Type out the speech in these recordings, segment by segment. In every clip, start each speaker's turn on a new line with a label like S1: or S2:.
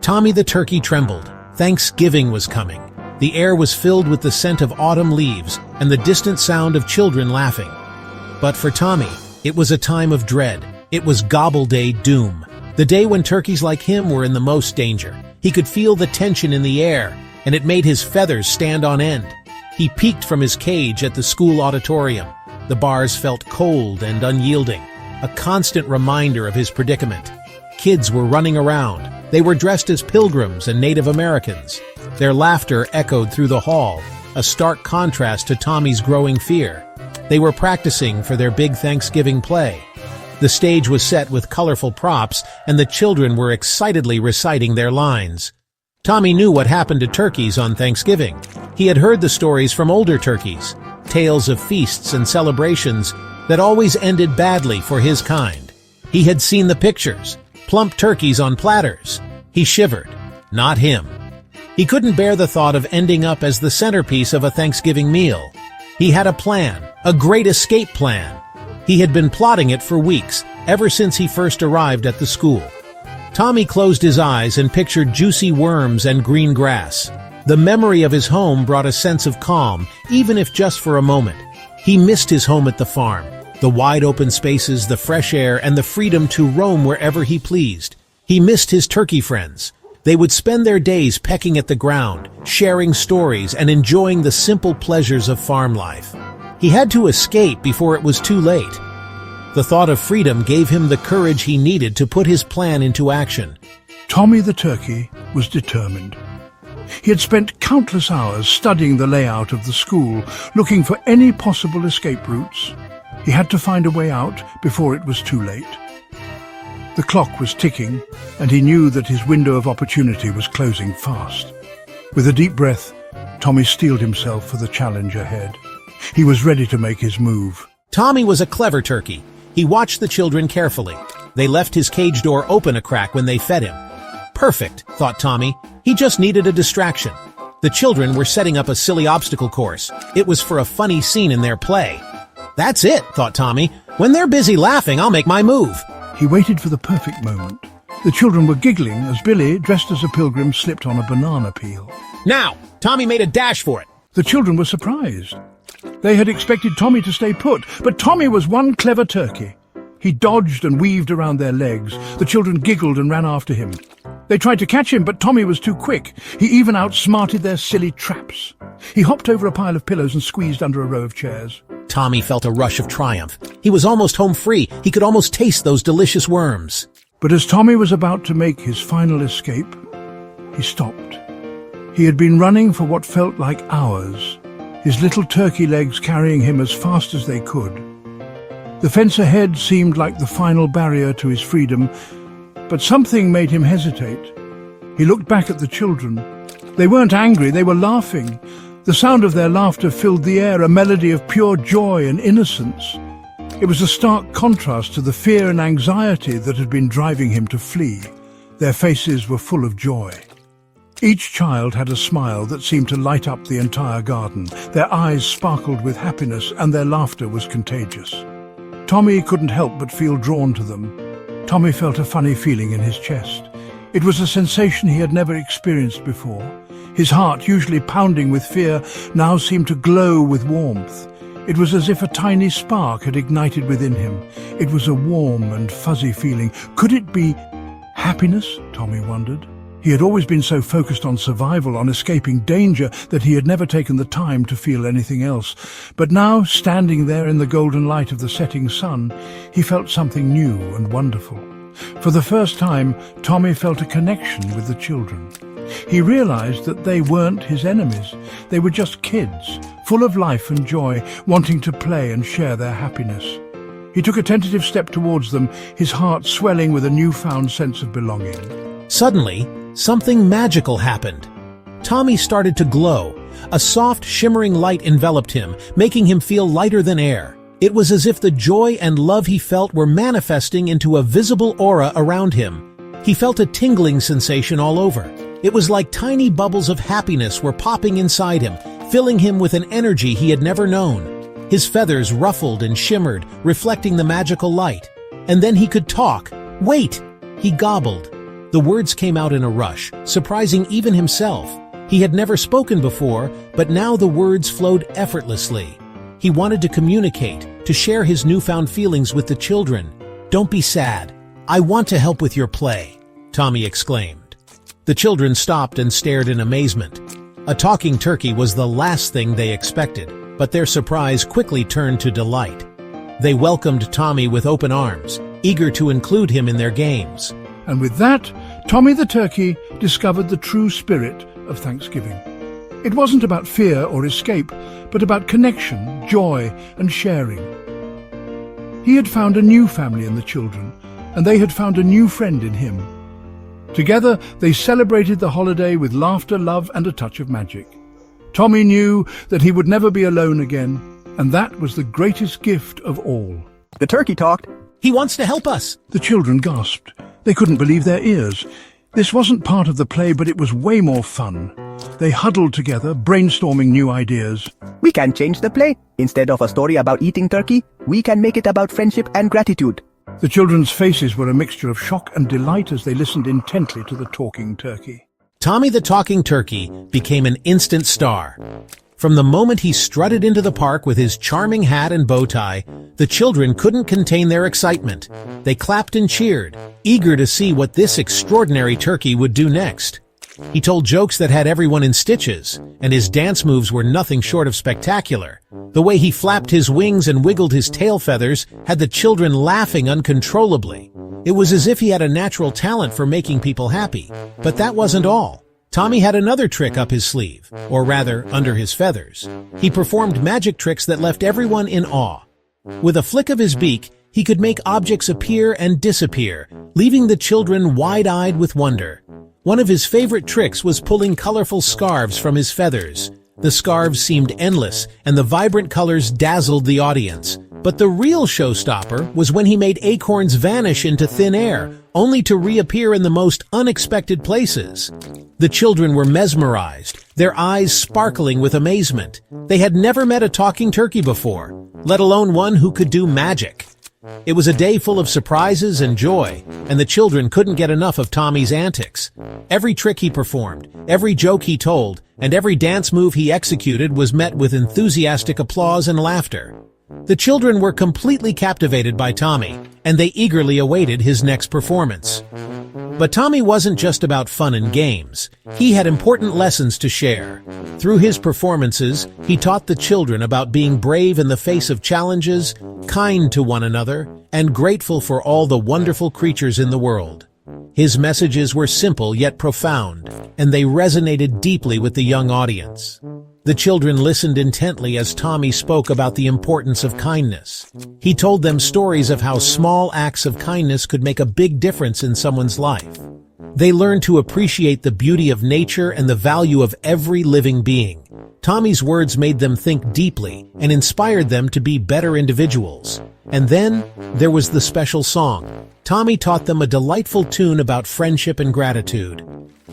S1: Tommy the turkey trembled. Thanksgiving was coming. The air was filled with the scent of autumn leaves and the distant sound of children laughing. But for Tommy, it was a time of dread. It was Gobble Day doom, the day when turkeys like him were in the most danger. He could feel the tension in the air, and it made his feathers stand on end. He peeked from his cage at the school auditorium. The bars felt cold and unyielding, a constant reminder of his predicament. Kids were running around. They were dressed as pilgrims and Native Americans. Their laughter echoed through the hall, a stark contrast to Tommy's growing fear. They were practicing for their big Thanksgiving play. The stage was set with colorful props, and the children were excitedly reciting their lines. Tommy knew what happened to turkeys on Thanksgiving. He had heard the stories from older turkeys, tales of feasts and celebrations that always ended badly for his kind. He had seen the pictures, plump turkeys on platters. He shivered. Not him. He couldn't bear the thought of ending up as the centerpiece of a Thanksgiving meal. He had a plan, a great escape plan. He had been plotting it for weeks, ever since he first arrived at the school. Tommy closed his eyes and pictured juicy worms and green grass. The memory of his home brought a sense of calm, even if just for a moment. He missed his home at the farm, the wide open spaces, the fresh air, and the freedom to roam wherever he pleased. He missed his turkey friends. They would spend their days pecking at the ground, sharing stories, and enjoying the simple pleasures of farm life. He had to escape before it was too late. The thought of freedom gave him the courage he needed to put his plan into action.
S2: Tommy the turkey was determined. He had spent countless hours studying the layout of the school, looking for any possible escape routes. He had to find a way out before it was too late. The clock was ticking, and he knew that his window of opportunity was closing fast. With a deep breath, Tommy steeled himself for the challenge ahead. He was ready to make his move.
S1: Tommy was a clever turkey. He watched the children carefully. They left his cage door open a crack when they fed him. Perfect, thought Tommy. He just needed a distraction. The children were setting up a silly obstacle course. It was for a funny scene in their play. That's it, thought Tommy. When they're busy laughing, I'll make my move.
S2: He waited for the perfect moment. The children were giggling as Billy, dressed as a pilgrim, slipped on a banana peel.
S1: Now! Tommy made a dash for it.
S2: The children were surprised. They had expected Tommy to stay put, but Tommy was one clever turkey. He dodged and weaved around their legs. The children giggled and ran after him. They tried to catch him, but Tommy was too quick. He even outsmarted their silly traps. He hopped over a pile of pillows and squeezed under a row of chairs.
S1: Tommy felt a rush of triumph. He was almost home free. He could almost taste those delicious worms.
S2: But as Tommy was about to make his final escape, he stopped. He had been running for what felt like hours, his little turkey legs carrying him as fast as they could. The fence ahead seemed like the final barrier to his freedom, but something made him hesitate. He looked back at the children. They weren't angry, they were laughing. The sound of their laughter filled the air, a melody of pure joy and innocence. It was a stark contrast to the fear and anxiety that had been driving him to flee. Their faces were full of joy. Each child had a smile that seemed to light up the entire garden. Their eyes sparkled with happiness and their laughter was contagious. Tommy couldn't help but feel drawn to them. Tommy felt a funny feeling in his chest. It was a sensation he had never experienced before. His heart, usually pounding with fear, now seemed to glow with warmth. It was as if a tiny spark had ignited within him. It was a warm and fuzzy feeling. Could it be happiness? Tommy wondered. He had always been so focused on survival, on escaping danger, that he had never taken the time to feel anything else. But now, standing there in the golden light of the setting sun, he felt something new and wonderful. For the first time, Tommy felt a connection with the children. He realized that they weren't his enemies. They were just kids, full of life and joy, wanting to play and share their happiness. He took a tentative step towards them, his heart swelling with a newfound sense of belonging.
S1: Suddenly, something magical happened. Tommy started to glow. A soft, shimmering light enveloped him, making him feel lighter than air. It was as if the joy and love he felt were manifesting into a visible aura around him. He felt a tingling sensation all over. It was like tiny bubbles of happiness were popping inside him, filling him with an energy he had never known. His feathers ruffled and shimmered, reflecting the magical light. And then he could talk. Wait! He gobbled. The words came out in a rush, surprising even himself. He had never spoken before, but now the words flowed effortlessly. He wanted to communicate, to share his newfound feelings with the children. "Don't be sad. I want to help with your play," Tommy exclaimed. The children stopped and stared in amazement. A talking turkey was the last thing they expected, but their surprise quickly turned to delight. They welcomed Tommy with open arms, eager to include him in their games.
S2: And with that, Tommy the turkey discovered the true spirit of Thanksgiving. It wasn't about fear or escape, but about connection, joy, and sharing. He had found a new family in the children, and they had found a new friend in him. Together, they celebrated the holiday with laughter, love, and a touch of magic. Tommy knew that he would never be alone again, and that was the greatest gift of all.
S3: The turkey talked.
S1: "He wants to help us."
S2: The children gasped. They couldn't believe their ears. This wasn't part of the play, but it was way more fun. They huddled together, brainstorming new ideas.
S3: We can change the play. Instead of a story about eating turkey, we can make it about friendship and gratitude.
S2: The children's faces were a mixture of shock and delight as they listened intently to the talking turkey.
S1: Tommy the talking turkey became an instant star. From the moment he strutted into the park with his charming hat and bow tie, the children couldn't contain their excitement. They clapped and cheered, eager to see what this extraordinary turkey would do next. He told jokes that had everyone in stitches, and his dance moves were nothing short of spectacular. The way he flapped his wings and wiggled his tail feathers had the children laughing uncontrollably. It was as if he had a natural talent for making people happy. But that wasn't all. Tommy had another trick up his sleeve, or rather, under his feathers. He performed magic tricks that left everyone in awe. With a flick of his beak, he could make objects appear and disappear, leaving the children wide-eyed with wonder. One of his favorite tricks was pulling colorful scarves from his feathers. The scarves seemed endless, and the vibrant colors dazzled the audience. But the real showstopper was when he made acorns vanish into thin air, only to reappear in the most unexpected places. The children were mesmerized, their eyes sparkling with amazement. They had never met a talking turkey before, let alone one who could do magic. It was a day full of surprises and joy, and the children couldn't get enough of Tommy's antics. Every trick he performed, every joke he told, and every dance move he executed was met with enthusiastic applause and laughter. The children were completely captivated by Tommy, and they eagerly awaited his next performance. But Tommy wasn't just about fun and games. He had important lessons to share. Through his performances, he taught the children about being brave in the face of challenges, kind to one another, and grateful for all the wonderful creatures in the world. His messages were simple yet profound, and they resonated deeply with the young audience. The children listened intently as Tommy spoke about the importance of kindness. He told them stories of how small acts of kindness could make a big difference in someone's life. They learned to appreciate the beauty of nature and the value of every living being. Tommy's words made them think deeply and inspired them to be better individuals. And then, there was the special song. Tommy taught them a delightful tune about friendship and gratitude.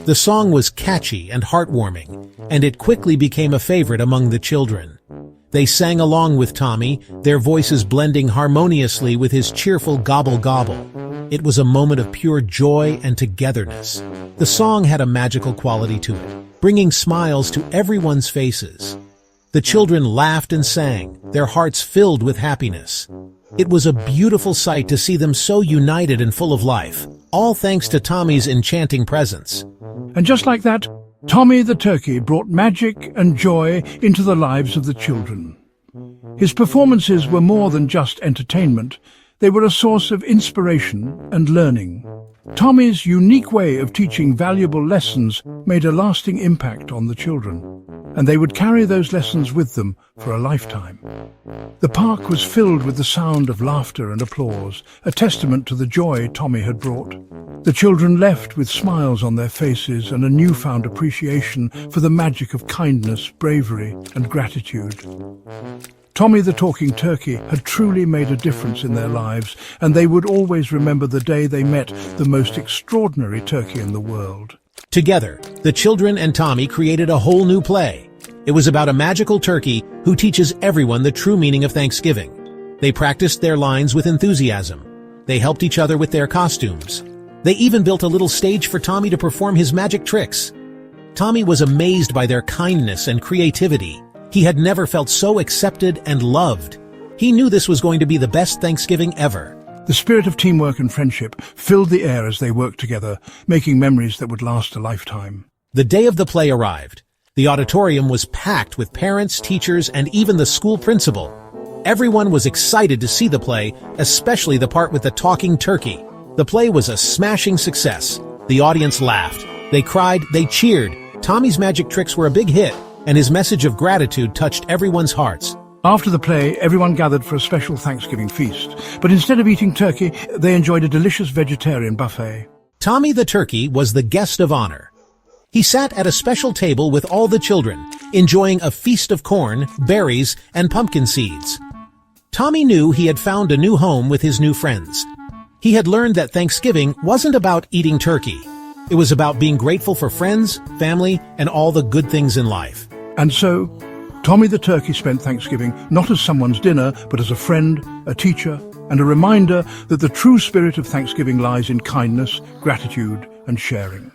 S1: The song was catchy and heartwarming, and it quickly became a favorite among the children. They sang along with Tommy, their voices blending harmoniously with his cheerful gobble-gobble. It was a moment of pure joy and togetherness. The song had a magical quality to it, bringing smiles to everyone's faces. The children laughed and sang, their hearts filled with happiness. It was a beautiful sight to see them so united and full of life, all thanks to Tommy's enchanting presence.
S2: And just like that, Tommy the turkey brought magic and joy into the lives of the children. His performances were more than just entertainment. They were a source of inspiration and learning. Tommy's unique way of teaching valuable lessons made a lasting impact on the children, and they would carry those lessons with them for a lifetime. The park was filled with the sound of laughter and applause, a testament to the joy Tommy had brought. The children left with smiles on their faces and a newfound appreciation for the magic of kindness, bravery, and gratitude. Tommy the talking turkey had truly made a difference in their lives, and they would always remember the day they met the most extraordinary turkey in the world.
S1: Together, the children and Tommy created a whole new play. It was about a magical turkey who teaches everyone the true meaning of Thanksgiving. They practiced their lines with enthusiasm. They helped each other with their costumes. They even built a little stage for Tommy to perform his magic tricks. Tommy was amazed by their kindness and creativity. He had never felt so accepted and loved. He knew this was going to be the best Thanksgiving ever.
S2: The spirit of teamwork and friendship filled the air as they worked together, making memories that would last a lifetime.
S1: The day of the play arrived. The auditorium was packed with parents, teachers, and even the school principal. Everyone was excited to see the play, especially the part with the talking turkey. The play was a smashing success. The audience laughed. They cried, they cheered. Tommy's magic tricks were a big hit, and his message of gratitude touched everyone's hearts.
S2: After the play, everyone gathered for a special Thanksgiving feast. But instead of eating turkey, they enjoyed a delicious vegetarian buffet.
S1: Tommy the turkey was the guest of honor. He sat at a special table with all the children, enjoying a feast of corn, berries, and pumpkin seeds. Tommy knew he had found a new home with his new friends. He had learned that Thanksgiving wasn't about eating turkey. It was about being grateful for friends, family, and all the good things in life.
S2: And so, Tommy the turkey spent Thanksgiving not as someone's dinner, but as a friend, a teacher, and a reminder that the true spirit of Thanksgiving lies in kindness, gratitude, and sharing.